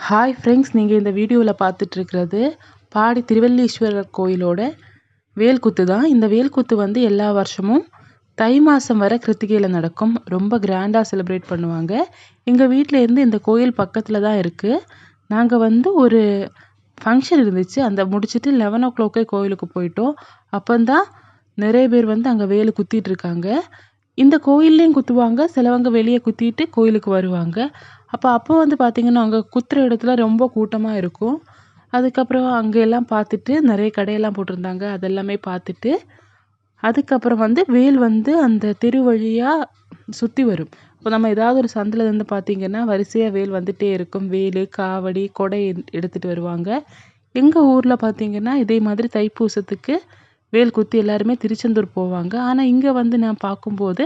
Hi friends, நீங்கள் இந்த வீடியோவில் பார்த்துட்ருக்கிறது பாடி திருவல்லீஸ்வரர் கோயிலோட வேல்குத்து தான். இந்த வேல்குத்து வந்து எல்லா வருஷமும் தை மாதம் வர கிருத்திகையில் நடக்கும். ரொம்ப கிராண்டாக செலிப்ரேட் பண்ணுவாங்க. எங்கள் வீட்டில் இருந்து இந்த கோயில் பக்கத்தில் தான் இருக்குது. நாங்கள் வந்து ஒரு ஃபங்க்ஷன் இருந்துச்சு, அந்த முடிச்சுட்டு 11 o'clock கோயிலுக்கு போயிட்டோம். அப்போந்தான் நிறைய பேர் வந்து அங்கே வேலு குத்திட்டு இருக்காங்க. இந்த கோயில்லையும் குத்துவாங்க, சிலவங்க வெளியே குத்திட்டு கோயிலுக்கு வருவாங்க. அப்போ வந்து பார்த்திங்கன்னா அங்கே குத்துற இடத்துல ரொம்ப கூட்டமாக இருக்கும். அதுக்கப்புறம் அங்கே எல்லாம் பார்த்துட்டு நிறைய கடையெல்லாம் போட்டிருந்தாங்க, அதெல்லாமே பார்த்துட்டு அதுக்கப்புறம் வந்து வேல் வந்து அந்த தெரு வழியாக சுற்றி வரும். இப்போ நம்ம ஏதாவது ஒரு சந்தில் இருந்து பார்த்திங்கன்னா வரிசையாக வேல் வந்துகிட்டே இருக்கும். வேல், காவடி, கொடை எடுத்துகிட்டு வருவாங்க. எங்கள் ஊரில் பார்த்திங்கன்னா இதே மாதிரி தைப்பூசத்துக்கு வேல் குத்தி எல்லாருமே திருச்செந்தூர் போவாங்க. ஆனால் இங்கே வந்து நான் பார்க்கும்போது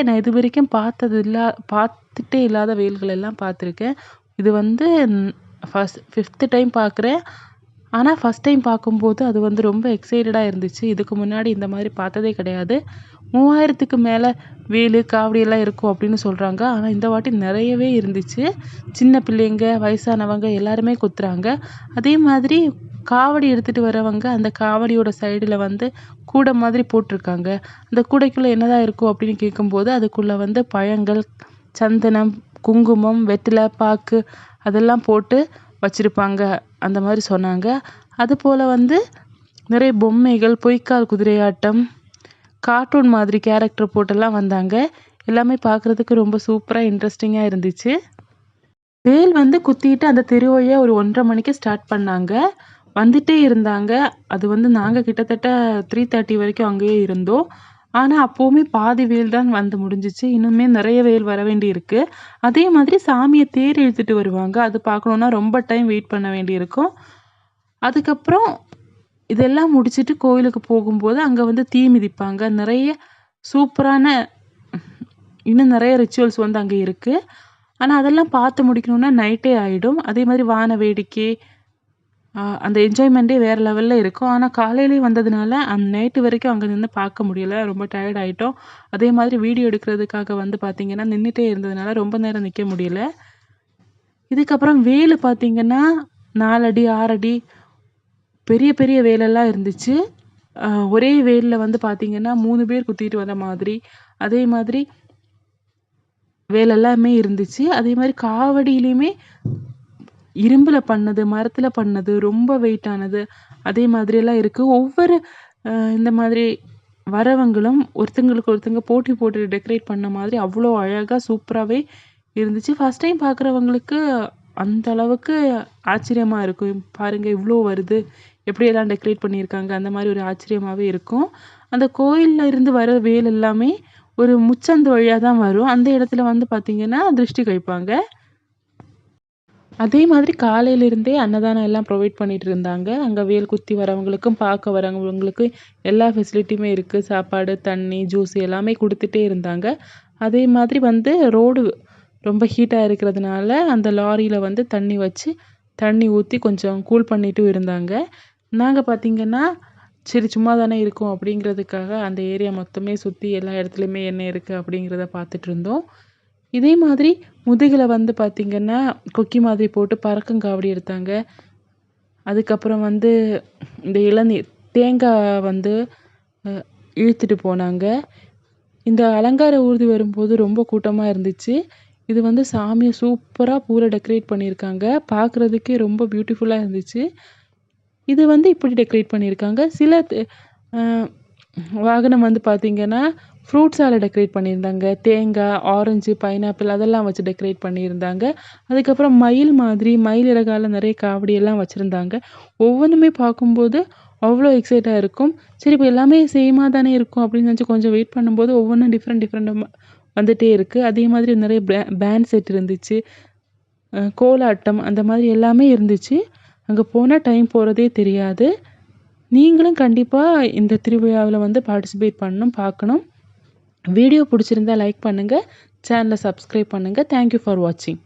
நான் இது வரைக்கும் பார்த்துட்டே இல்லாத வேல்கள் எல்லாம் பார்த்துருக்கேன். இது வந்து ஃபிஃப்த்து டைம் பார்க்குறேன். ஆனால் ஃபஸ்ட் டைம் பார்க்கும்போது அது வந்து ரொம்ப எக்ஸைட்டடாக இருந்துச்சு. இதுக்கு முன்னாடி இந்த மாதிரி பார்த்ததே கிடையாது. 3000க்கு மேலே வேலு, காவடி எல்லாம் இருக்கும் அப்படின்னு சொல்கிறாங்க. ஆனால் இந்த வாட்டி நிறையவே இருந்துச்சு. சின்ன பிள்ளைங்க, வயசானவங்க எல்லாருமே குத்துறாங்க. அதே மாதிரி காவடி எடுத்துகிட்டு வரவங்க அந்த காவடியோட சைடில் வந்து கூடை மாதிரி போட்டிருக்காங்க. அந்த கூடைக்குள்ளே என்னதான் இருக்கும் அப்படின்னு கேட்கும்போது அதுக்குள்ளே வந்து பழங்கள், சந்தனம், குங்குமம், வெற்றிலை பாக்கு அதெல்லாம் போட்டு வச்சுருப்பாங்க அந்த மாதிரி சொன்னாங்க. அதுபோல் வந்து நிறைய பொம்மைகள், பொய்க்கால் குதிரையாட்டம், கார்ட்டூன் மாதிரி கேரக்டர் போட்டெல்லாம் வந்தாங்க. எல்லாமே பார்க்குறதுக்கு ரொம்ப சூப்பராக இன்ட்ரெஸ்டிங்காக இருந்துச்சு. வேல் வந்து குத்திட்டு அந்த தெரு வழியாக ஒரு 1:30 மணிக்கு ஸ்டார்ட் பண்ணாங்க. வந்துட்டே இருந்தாங்க. அது வந்து நாங்கள் கிட்டத்தட்ட 3:30 வரைக்கும் அங்கேயே இருந்தோம். ஆனால் அப்போவுமே பாதி வேல் தான் வந்து முடிஞ்சிச்சு. இன்னுமே நிறைய வேல் வர வேண்டி இருக்குது. அதே மாதிரி சாமியை தேர் இழுத்துட்டு வருவாங்க. அது பார்க்கணுன்னா ரொம்ப டைம் வெயிட் பண்ண வேண்டியிருக்கும். அதுக்கப்புறம் இதெல்லாம் முடிச்சுட்டு கோயிலுக்கு போகும்போது அங்கே வந்து தீ மிதிப்பாங்க. நிறைய சூப்பரான இன்னும் நிறைய ரிச்சுவல்ஸ் வந்து அங்கே இருக்குது. ஆனால் அதெல்லாம் பார்த்து முடிக்கணுன்னா நைட்டே ஆகிடும். அதே மாதிரி வான வேடிக்கை, அந்த என்ஜாய்மெண்ட்டே வேறு லெவலில் இருக்கும். ஆனால் காலையிலே வந்ததுனால அந்த நைட்டு வரைக்கும் அங்கே நின்று பார்க்க முடியல, ரொம்ப டயர்ட் ஆகிட்டோம். அதே மாதிரி வீடியோ எடுக்கிறதுக்காக வந்து பார்த்திங்கன்னா நின்றுட்டே இருந்ததுனால ரொம்ப நேரம் நிற்க முடியல. இதுக்கப்புறம் வேல் பார்த்திங்கன்னா 4 அடி 6 அடி பெரிய பெரிய வேலெல்லாம் இருந்துச்சு. ஒரே வேலில் வந்து பார்த்திங்கன்னா 3 பேர் குத்திட்டு வந்த மாதிரி அதே மாதிரி வேலெல்லாமே இருந்துச்சு. அதே மாதிரி காவடியிலையுமே இரும்பில் பண்ணது, மரத்தில் பண்ணது, ரொம்ப வெயிட்டானது அதே மாதிரியெல்லாம் இருக்குது. ஒவ்வொரு இந்த மாதிரி வரவங்களும் ஒருத்தங்களுக்கு ஒருத்தங்க போட்டி போட்டு டெக்கரேட் பண்ண மாதிரி அவ்வளோ அழகாக சூப்பராகவே இருந்துச்சு. ஃபஸ்ட் டைம் பார்க்குறவங்களுக்கு அந்த அளவுக்கு ஆச்சரியமாக இருக்கும். பாருங்கள் இவ்வளோ வருது, எப்படியெல்லாம் டெக்கரேட் பண்ணியிருக்காங்க, அந்த மாதிரி ஒரு ஆச்சரியமாகவே இருக்கும். அந்த கோயிலில் இருந்து வர வேல் எல்லாமே ஒரு முச்சந்து வழியாக தான் வரும். அந்த இடத்துல வந்து பார்த்திங்கன்னா திருஷ்டி கழிப்பாங்க. அதே மாதிரி காலையிலேருந்தே அன்னதானம் எல்லாம் ப்ரொவைட் பண்ணிகிட்டு இருந்தாங்க. அங்கே வேல் குத்தி வரவங்களுக்கும் பார்க்க வரவங்களுக்கும் எல்லா ஃபெசிலிட்டியுமே இருக்குது. சாப்பாடு, தண்ணி, ஜூஸ் எல்லாமே கொடுத்துட்டே இருந்தாங்க. அதே மாதிரி வந்து ரோடு ரொம்ப ஹீட்டாக இருக்கிறதுனால அந்த லாரியில் வந்து தண்ணி ஊற்றி கொஞ்சம் கூல் பண்ணிட்டும் இருந்தாங்க. நாங்கள் பார்த்திங்கன்னா சரி சும்மா தானே இருக்கோம் அப்படிங்கிறதுக்காக அந்த ஏரியா மொத்தமே சுற்றி எல்லா இடத்துலையுமே என்ன இருக்குது அப்படிங்கிறத பார்த்துட்டு இருந்தோம். இதே மாதிரி முதுகில் வந்து பார்த்திங்கன்னா கொக்கி மாதிரி போட்டு பறக்கங்காவடி எடுத்தாங்க. அதுக்கப்புறம் வந்து இந்த இளநீர், தேங்காய் வந்து இழுத்துட்டு போனாங்க. இந்த அலங்கார ஊர்தி வரும்போது ரொம்ப கூட்டமாக இருந்துச்சு. இது வந்து சாமியை சூப்பராக பூரா டெக்கரேட் பண்ணியிருக்காங்க. பார்க்குறதுக்கே ரொம்ப பியூட்டிஃபுல்லாக இருந்துச்சு. இது வந்து இப்படி டெக்கரேட் பண்ணியிருக்காங்க. சில வாகனம் வந்து பார்த்திங்கன்னா ஃப்ரூட்ஸால் டெக்கரேட் பண்ணியிருந்தாங்க. தேங்காய், ஆரஞ்சு, பைனாப்பிள் அதெல்லாம் வச்சு டெக்கரேட் பண்ணியிருந்தாங்க. அதுக்கப்புறம் மயில் இறகால நிறைய காவடியெல்லாம் வச்சுருந்தாங்க. ஒவ்வொன்றுமே பார்க்கும்போது அவ்வளோ எக்ஸைட்டாக இருக்கும். சரி இப்போ எல்லாமே சேமாக தானே இருக்கும் அப்படின்னு நினச்சி கொஞ்சம் வெயிட் பண்ணும்போது ஒவ்வொன்றும் டிஃப்ரெண்ட்டாக வந்துகிட்டே இருக்குது. அதே மாதிரி நிறைய பேண்ட் செட் இருந்துச்சு, கோலாட்டம் அந்த மாதிரி எல்லாமே இருந்துச்சு. அங்கே போனால் டைம் போகிறதே தெரியாது. நீங்களும் கண்டிப்பாக இந்த திருவிழாவில் வந்து பார்ட்டிசிபேட் பண்ணணும், பார்க்கணும். வீடியோ பிடிச்சிருந்தா லைக் பண்ணுங்கள், சேனலை சப்ஸ்கிரைப் பண்ணுங்கள். தேங்க்யூ ஃபார் வாட்சிங்.